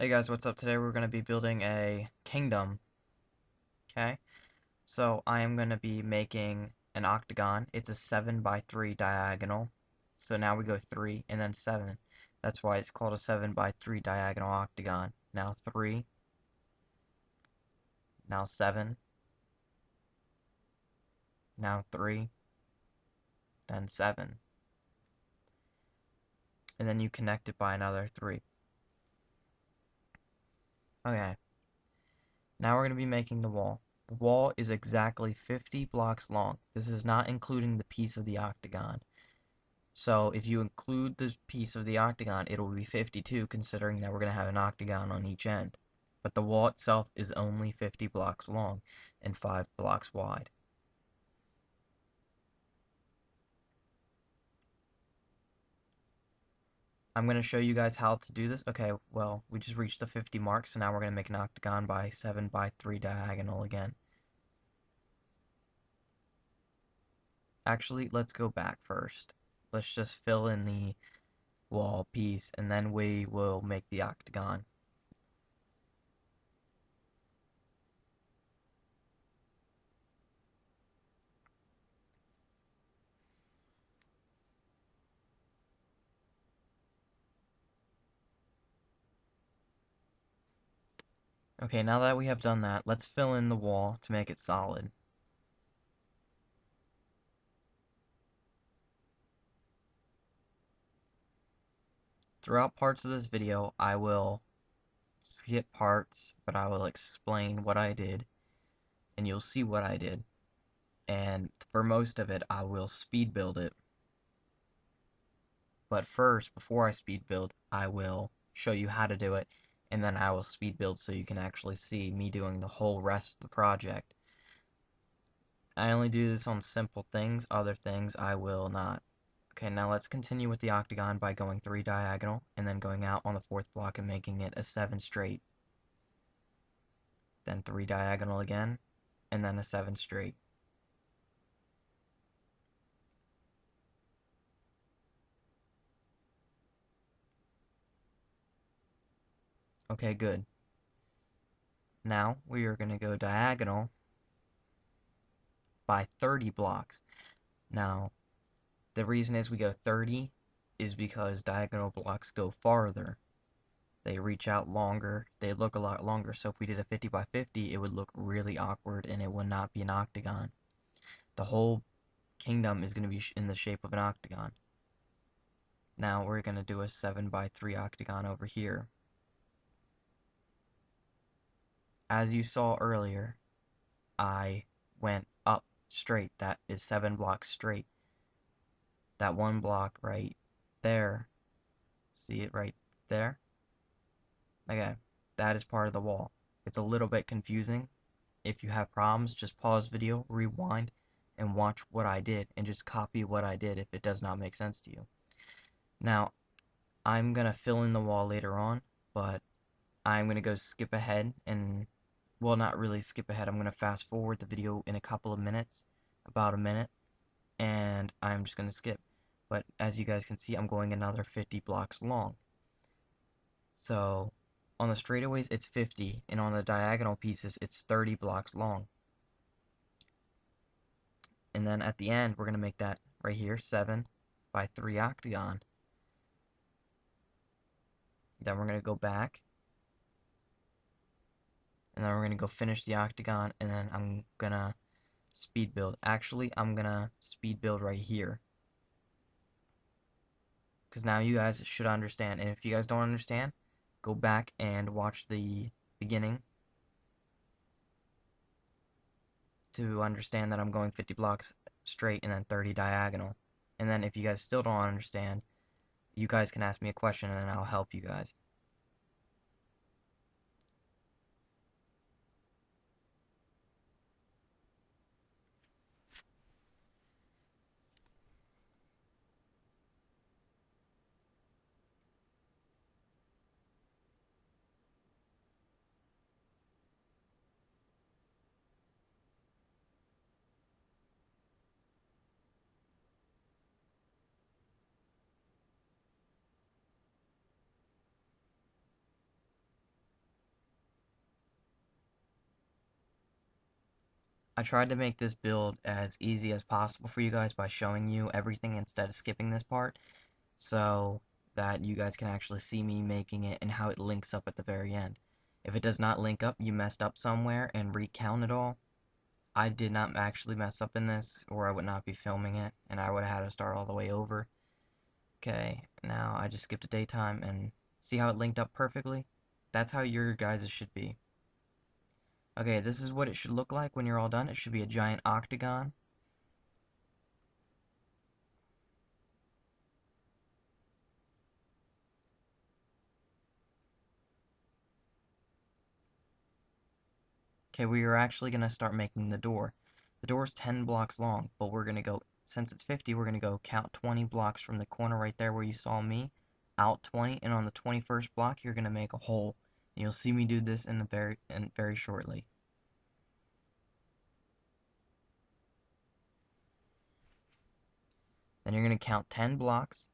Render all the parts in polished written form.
Hey guys, what's up? Today we're going to be building a kingdom, okay? So I am going to be making an octagon. It's a 7 by 3 diagonal. So now we go 3 and then 7. That's why it's called a 7 by 3 diagonal octagon. Now 3, now 7, now 3, then 7. And then you connect it by another 3. Okay, now we're going to be making the wall. The wall is exactly 50 blocks long. This is not including the piece of the octagon. So if you include this piece of the octagon, it will be 52, considering that we're going to have an octagon on each end. But the wall itself is only 50 blocks long and 5 blocks wide. I'm going to show you guys how to do this. Okay, well, we just reached the 50 mark, so now we're going to make an octagon by 7 by 3 diagonal again. Actually, let's go back first. Let's just fill in the wall piece, and then we will make the octagon. Okay, now that we have done that, let's fill in the wall to make it solid. Throughout parts of this video, I will skip parts, but I will explain what I did, and you'll see what I did. And for most of it, I will speed build it. But first, before I speed build, I will show you how to do it, and then I will speed build so you can actually see me doing the whole rest of the project. I only do this on simple things, other things I will not. Okay, now let's continue with the octagon by going 3 diagonal, and then going out on the 4th block and making it a 7 straight. Then 3 diagonal again, and then a 7 straight. Okay, good. Now we are going to go diagonal by 30 blocks. Now, the reason is we go 30 is because diagonal blocks go farther. They reach out longer, they look a lot longer, so if we did a 50 by 50, it would look really awkward and it would not be an octagon. The whole kingdom is going to be in the shape of an octagon. Now we're going to do a 7 by 3 octagon over here. As you saw earlier, I went up straight. That is 7 blocks straight. That one block right there, see it right there? Okay, that is part of the wall. It's a little bit confusing. If you have problems, just pause video, rewind, and watch what I did, and just copy what I did if it does not make sense to you. Now, I'm going to fill in the wall later on, but I'm going to go skip ahead and, well, not really skip ahead. I'm going to fast forward the video in a couple of minutes, about a minute, and I'm just going to skip. But as you guys can see, I'm going another 50 blocks long. So on the straightaways, it's 50, and on the diagonal pieces, it's 30 blocks long. And then at the end, we're going to make that right here, 7 by 3 octagon. Then we're going to go back, and then we're going to go finish the octagon, and then I'm going to speed build. Actually, I'm going to speed build right here, because now you guys should understand. And if you guys don't understand, go back and watch the beginning to understand that I'm going 50 blocks straight and then 30 diagonal. And then if you guys still don't understand, you guys can ask me a question and I'll help you guys. I tried to make this build as easy as possible for you guys by showing you everything instead of skipping this part, so that you guys can actually see me making it and how it links up at the very end. If it does not link up, you messed up somewhere and recount it all. I did not actually mess up in this, or I would not be filming it, and I would have had to start all the way over. Okay, now I just skipped a daytime, and see how it linked up perfectly? That's how your guys' should be. Okay, this is what it should look like when you're all done. It should be a giant octagon. Okay, we are actually going to start making the door. The door is 10 blocks long, but we're going to go, since it's 50, we're going to go count 20 blocks from the corner right there where you saw me, out 20, and on the 21st block, you're going to make a hole. And you'll see me do this in very shortly. Then you're going to count 10 blocks,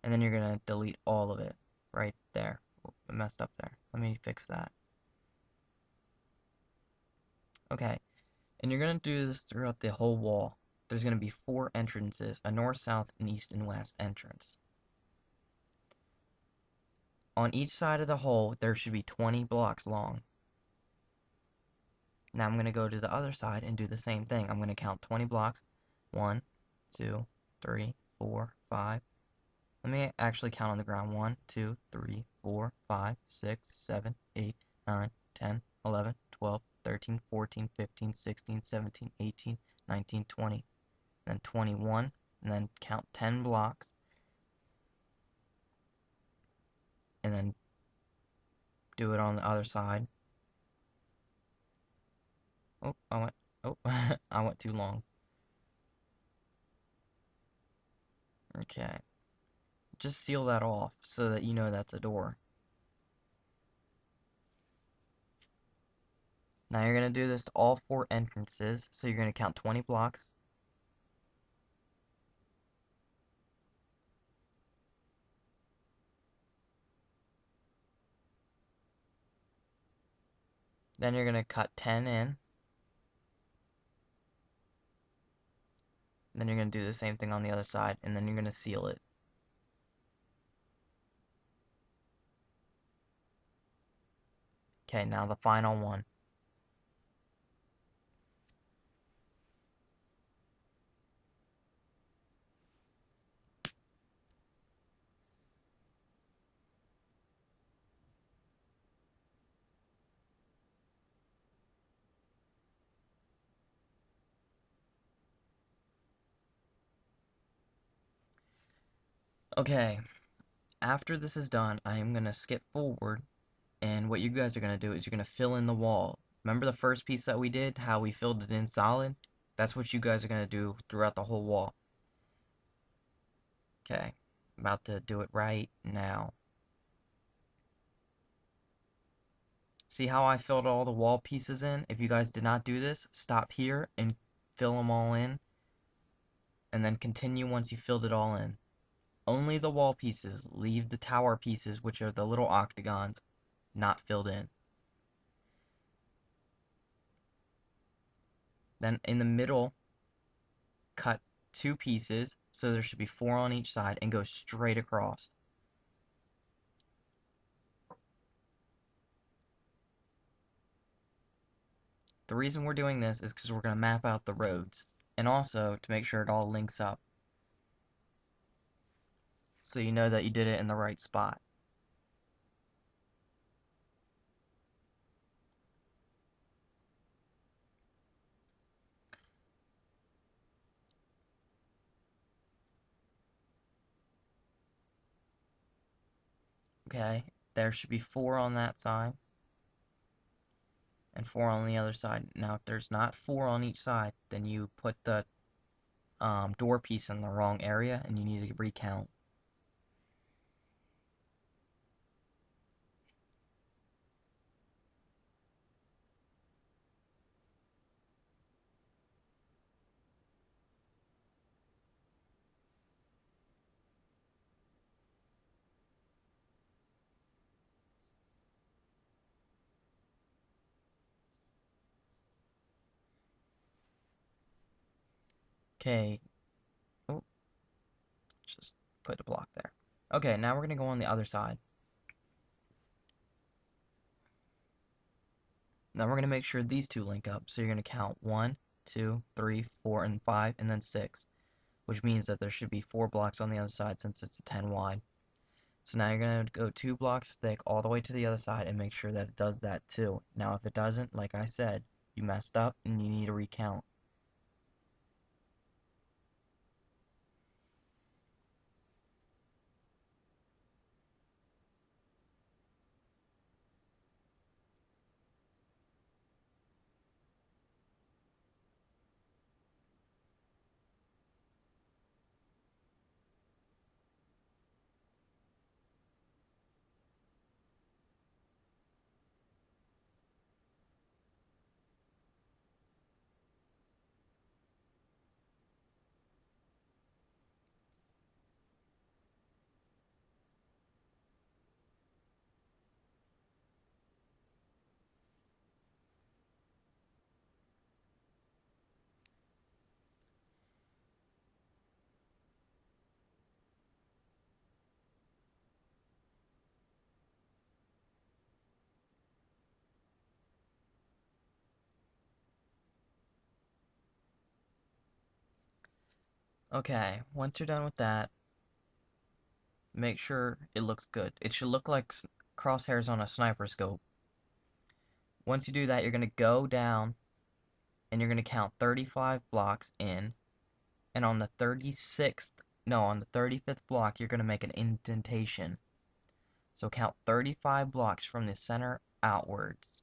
and then you're going to delete all of it right there. I messed up there. Let me fix that. Okay, and you're going to do this throughout the whole wall. There's going to be 4 entrances, a north, south, and east and west entrance. On each side of the hole, there should be 20 blocks long. Now I'm going to go to the other side and do the same thing. I'm going to count 20 blocks. 1, 2, 3, 4, 5. Let me actually count on the ground. 1, 2, 3, 4, 5, 6, 7, 8, 9, 10, 11, 12, 13, 14, 15, 16, 17, 18, 19, 20. Then 21. And then count 10 blocks. And then do it on the other side. Oh, I went too long. Okay. Just seal that off so that you know that's a door. Now you're going to do this to all 4 entrances, so you're going to count 20 blocks. Then you're going to cut 10 in. Then you're going to do the same thing on the other side, and then you're going to seal it. Okay, now the final one. Okay, after this is done, I am going to skip forward, and what you guys are going to do is you're going to fill in the wall. Remember the first piece that we did, how we filled it in solid? That's what you guys are going to do throughout the whole wall. Okay, about to do it right now. See how I filled all the wall pieces in? If you guys did not do this, stop here and fill them all in, and then continue once you filled it all in. Only the wall pieces, leave the tower pieces, which are the little octagons, not filled in. Then in the middle, cut 2 pieces, so there should be 4 on each side, and go straight across. The reason we're doing this is because we're going to map out the roads, and also to make sure it all links up, so you know that you did it in the right spot. Okay, there should be 4 on that side, and 4 on the other side. Now, if there's not 4 on each side, then you put the door piece in the wrong area, and you need to recount. Okay. Oh, just put a block there. Okay, now we're going to go on the other side. Now we're going to make sure these two link up. So you're going to count 1, 2, 3, 4, and 5, and then 6. Which means that there should be 4 blocks on the other side since it's a 10 wide. So now you're going to go 2 blocks thick all the way to the other side and make sure that it does that too. Now if it doesn't, like I said, you messed up and you need to recount. Okay, once you're done with that, make sure it looks good. It should look like crosshairs on a sniper scope. Once you do that, you're going to go down and you're going to count 35 blocks in, and on the 35th block, you're going to make an indentation. So count 35 blocks from the center outwards.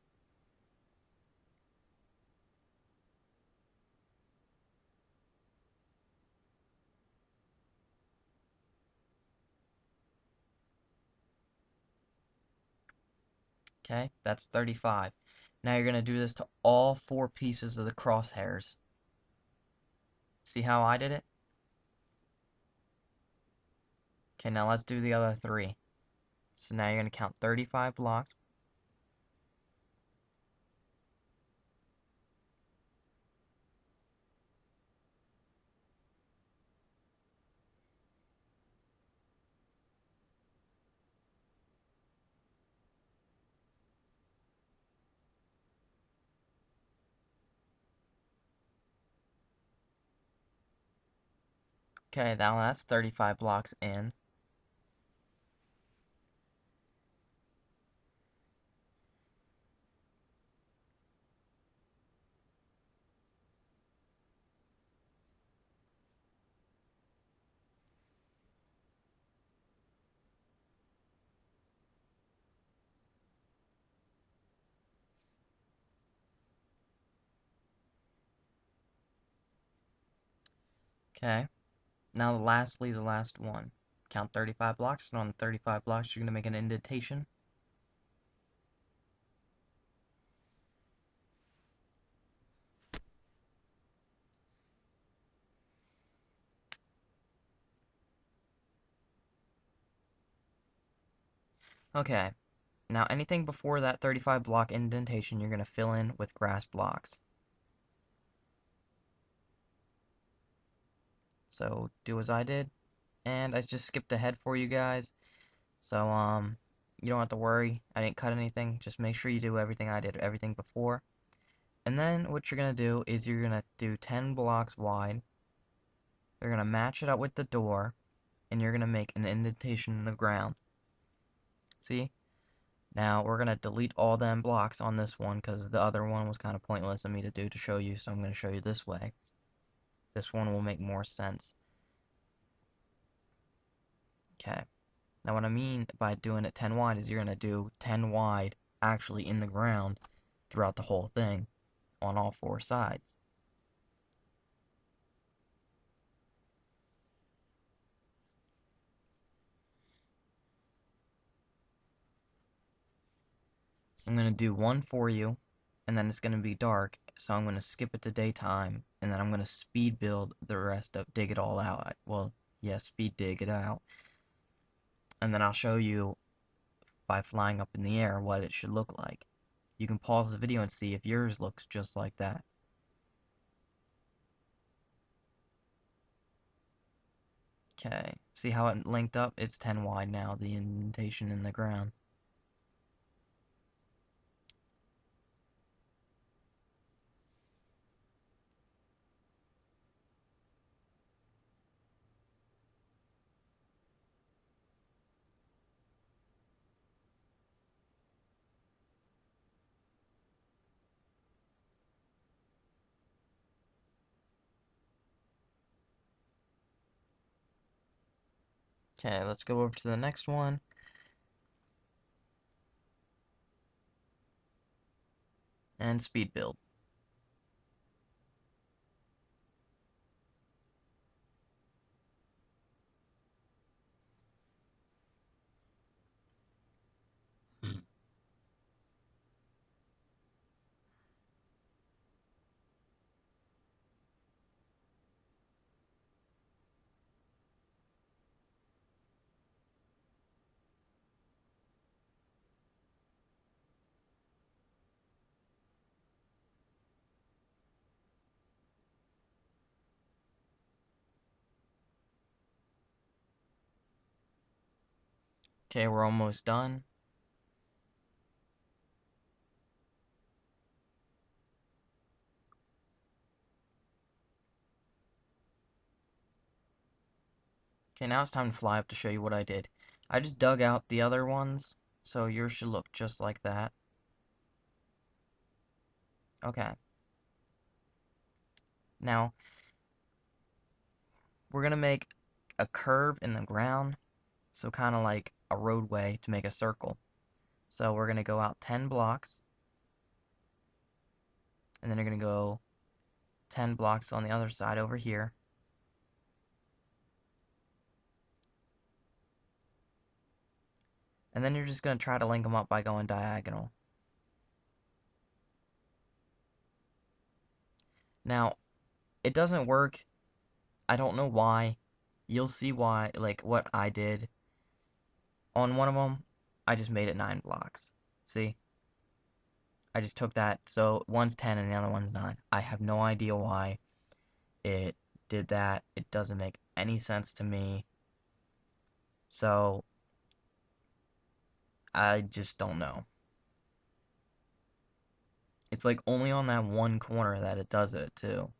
Okay, that's 35. Now you're going to do this to all 4 pieces of the crosshairs. See how I did it? Okay, now let's do the other 3. So now you're going to count 35 blocks. Okay, now that's 35 blocks in. Okay, now lastly, the last one. Count 35 blocks, and on the 35 blocks, you're going to make an indentation. Okay, now anything before that 35 block indentation, you're going to fill in with grass blocks. So do as I did, and I just skipped ahead for you guys. So you don't have to worry. I didn't cut anything. Just make sure you do everything I did, everything before. And then what you're gonna do is you're gonna do 10 blocks wide. You're gonna match it up with the door, and you're gonna make an indentation in the ground. See? Now we're gonna delete all them blocks on this one because the other one was kind of pointless of me to do to show you. So I'm gonna show you this way. This one will make more sense. Okay. Now what I mean by doing it 10 wide is you're going to do 10 wide actually in the ground throughout the whole thing on all 4 sides. I'm going to do one for you, and then it's going to be dark, so I'm going to skip it to daytime, and then I'm going to speed build the rest of dig it all out. Well, yeah, speed dig it out. And then I'll show you by flying up in the air what it should look like. You can pause the video and see if yours looks just like that. Okay, see how it linked up? It's 10 wide now, the indentation in the ground. Okay, let's go over to the next one. And speed build. Okay, we're almost done. Okay, now it's time to fly up to show you what I did. I just dug out the other ones, so yours should look just like that. Okay. Now, we're gonna make a curve in the ground, so kind of like a roadway to make a circle. So we're gonna go out 10 blocks, and then you're gonna go 10 blocks on the other side over here. And then you're just gonna try to link them up by going diagonal. Now, it doesn't work. I don't know why. You'll see why, like what I did. On one of them, I just made it 9 blocks. See? I just took that, so one's 10 and the other one's 9. I have no idea why it did that. It doesn't make any sense to me. So, I just don't know. It's like only on that one corner that it does it too.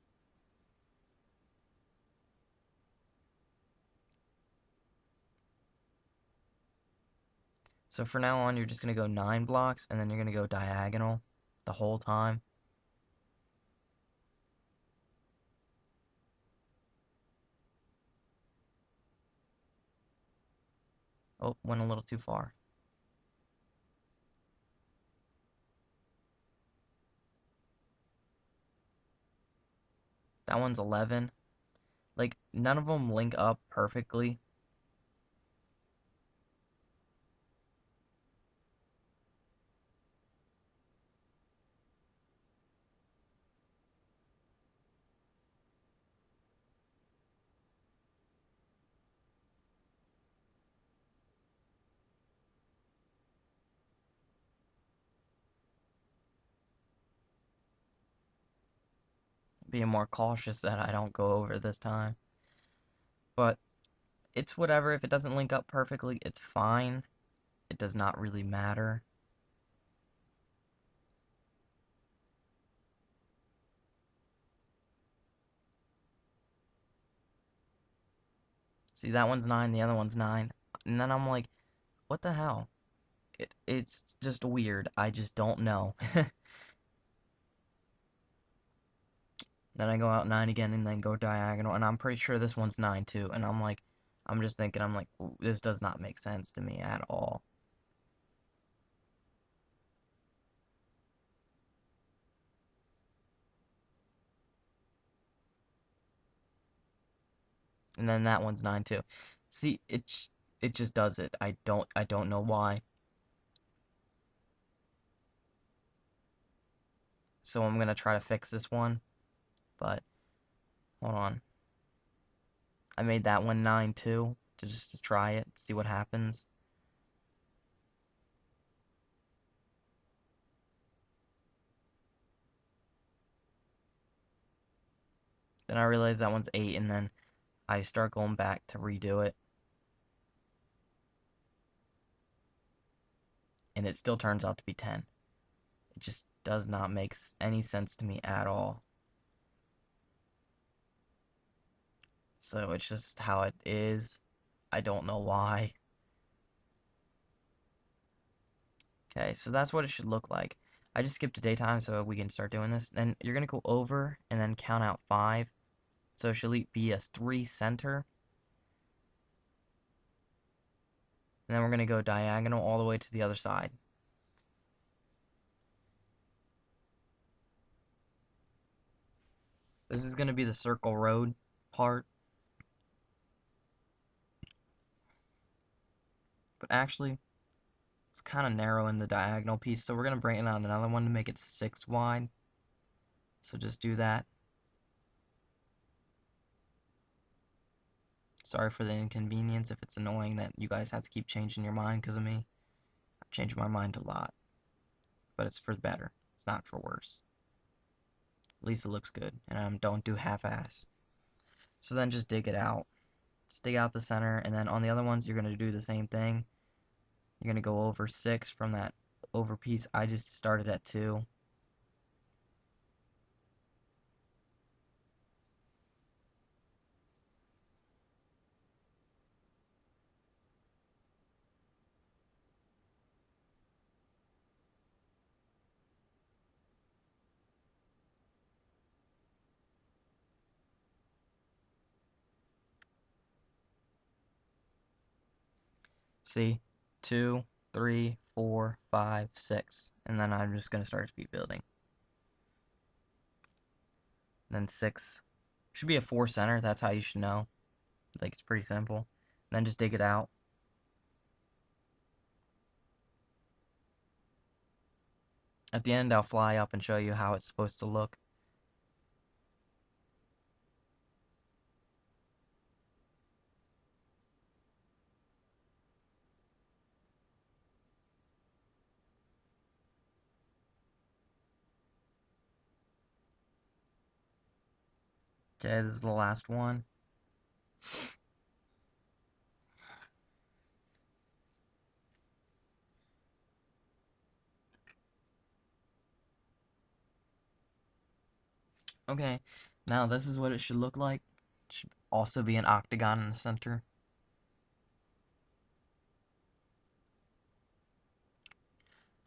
So for now on, you're just going to go 9 blocks, and then you're going to go diagonal the whole time. Oh, went a little too far. That one's 11. Like, none of them link up perfectly. Being more cautious that I don't go over this time. But it's whatever. If it doesn't link up perfectly, it's fine. It does not really matter. See, that one's 9, the other one's 9. And then I'm like, what the hell? It's just weird. I just don't know. Then I go out 9 again and then go diagonal, and I'm pretty sure this one's 9 too. And I'm like, I'm just thinking, I'm like, this does not make sense to me at all. And then that one's 9 too. See, it just does it. I don't know why. So I'm gonna try to fix this one, but hold on. I made that one 9 too, to try it, see what happens. Then I realized that one's 8, and then I start going back to redo it, and it still turns out to be 10. It just does not make any sense to me at all. So it's just how it is. I don't know why. Okay, so that's what it should look like. I just skipped a daytime so we can start doing this. Then you're going to go over and then count out 5. So it should be a 3 center. And then we're going to go diagonal all the way to the other side. This is going to be the circle road part. But actually, it's kind of narrow in the diagonal piece, so we're going to bring out another one to make it 6 wide. So just do that. Sorry for the inconvenience if it's annoying that you guys have to keep changing your mind because of me. I've changed my mind a lot. But it's for the better. It's not for worse. At least it looks good, and don't do half-ass. So then just dig it out. Just dig out the center, and then on the other ones, you're going to do the same thing. You're going to go over 6 from that over piece. I just started at 2. See? 2, 3, 4, 5, 6. And then I'm just going to start speed building. Then 6. Should be a 4 center. That's how you should know. Like, it's pretty simple. And then just dig it out. At the end, I'll fly up and show you how it's supposed to look. Okay, this is the last one. Okay, now this is what it should look like. It should also be an octagon in the center.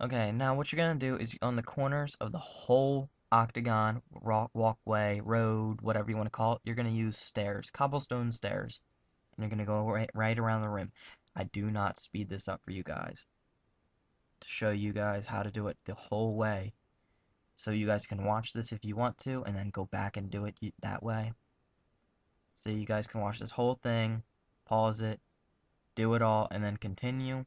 Okay, now what you're gonna do is on the corners of the whole octagon, walkway, road, whatever you want to call it, you're gonna use stairs, cobblestone stairs, and you're gonna go right around the rim. I do not speed this up for you guys to show you guys how to do it the whole way, so you guys can watch this if you want to, and then go back and do it that way. So you guys can watch this whole thing, pause it, do it all, and then continue.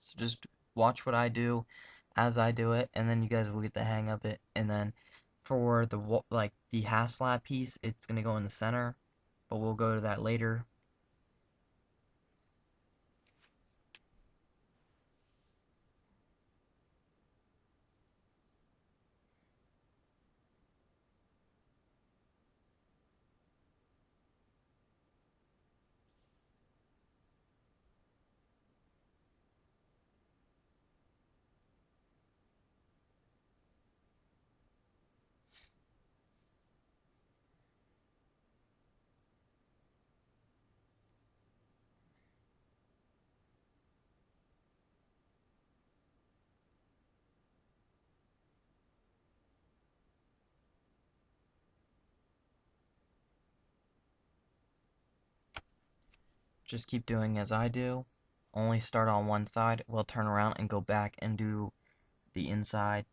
So just watch what I do as I do it, and then you guys will get the hang of it. And then for the the half slab piece, it's gonna go in the center, but we'll go to that later. Just keep doing as I do. Only start on one side. We'll turn around and go back and do the inside.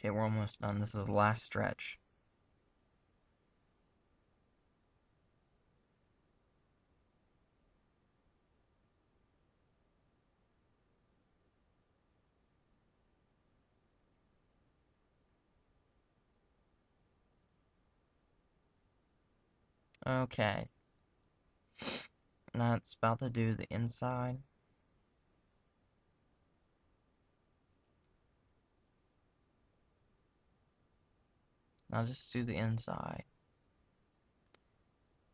Okay, we're almost done. This is the last stretch. Okay, that's about to do the inside. Now just do the inside.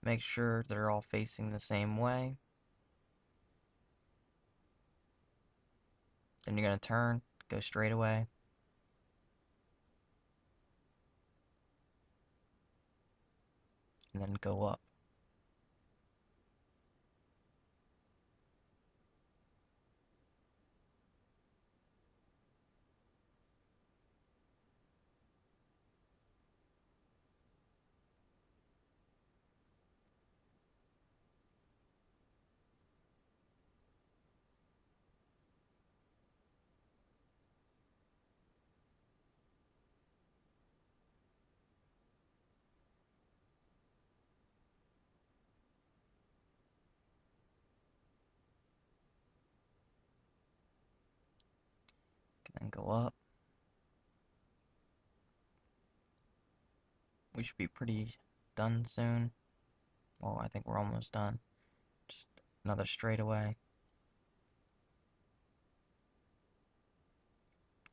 Make sure they're all facing the same way. Then you're going to turn, go straight away. And then go up. Then go up. We should be pretty done soon. Well, I think we're almost done. Just another straightaway.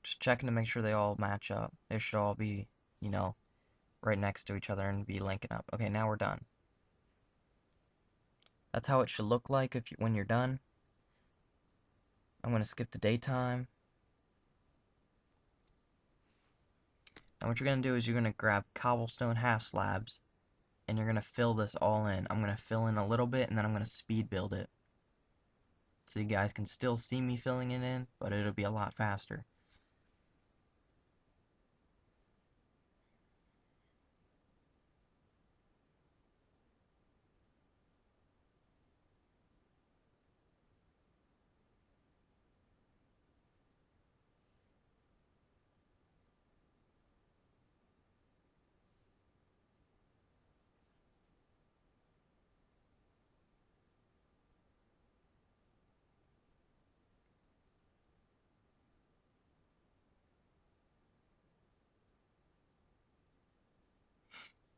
Just checking to make sure they all match up. They should all be, you know, right next to each other and be linking up. Okay, now we're done. That's how it should look like when you're done. I'm going to skip the daytime. And what you're going to do is you're going to grab cobblestone half slabs and you're going to fill this all in. I'm going to fill in a little bit and then I'm going to speed build it. So you guys can still see me filling it in, but it'll be a lot faster.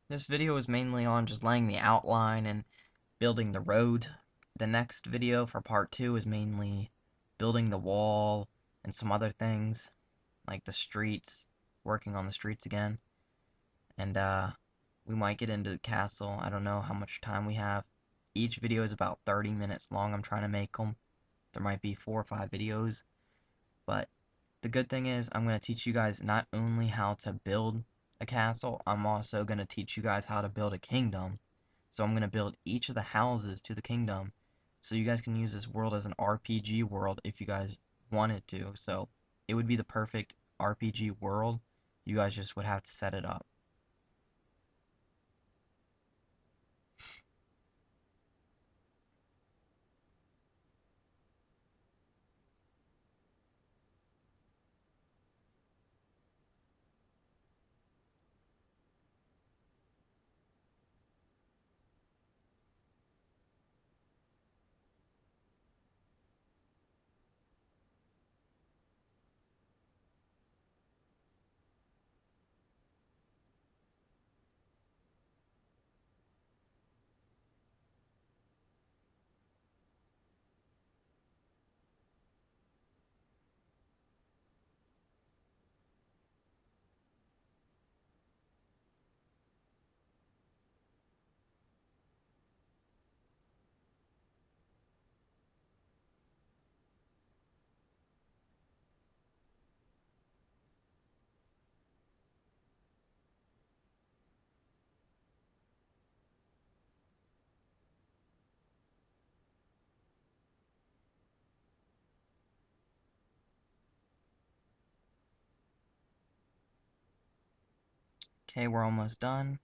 This video is mainly on just laying the outline and building the road. The next video for part 2 is mainly building the wall and some other things, like the streets, working on the streets again. And we might get into the castle. I don't know how much time we have. Each video is about 30 minutes long. I'm trying to make them. There might be 4 or 5 videos. But the good thing is I'm going to teach you guys not only how to build a castle, I'm also going to teach you guys how to build a kingdom. So I'm going to build each of the houses to the kingdom so you guys can use this world as an RPG world if you guys wanted to. So it would be the perfect RPG world. You guys just would have to set it up. Okay, we're almost done.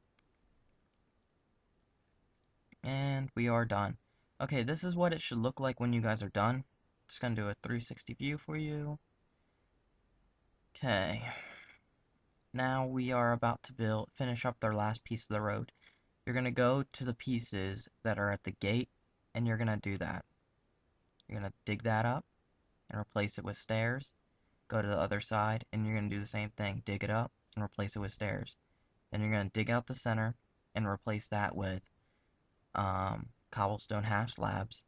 And we are done. Okay, this is what it should look like when you guys are done. Just gonna do a 360 view for you. Okay. Now we are about to finish up their last piece of the road. You're gonna go to the pieces that are at the gate, and you're gonna do that. You're gonna dig that up and replace it with stairs. Go to the other side, and you're gonna do the same thing. Dig it up and replace it with stairs. Then you're gonna dig out the center and replace that with cobblestone half slabs.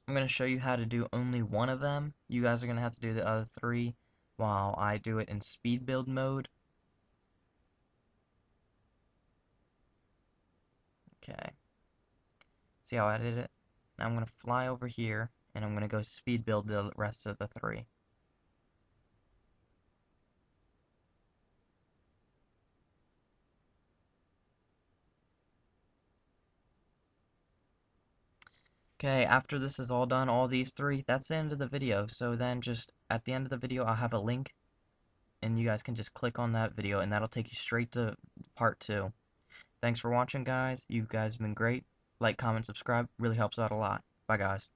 I'm going to show you how to do only one of them. You guys are going to have to do the other three while I do it in speed build mode. Okay. See how I did it? Now I'm going to fly over here and I'm going to go speed build the rest of the three. Okay, after this is all done, all these three, that's the end of the video. So then just at the end of the video, I'll have a link and you guys can just click on that video and that'll take you straight to part 2. Thanks for watching, guys. You guys have been great. Like, comment, subscribe. Really helps out a lot. Bye, guys.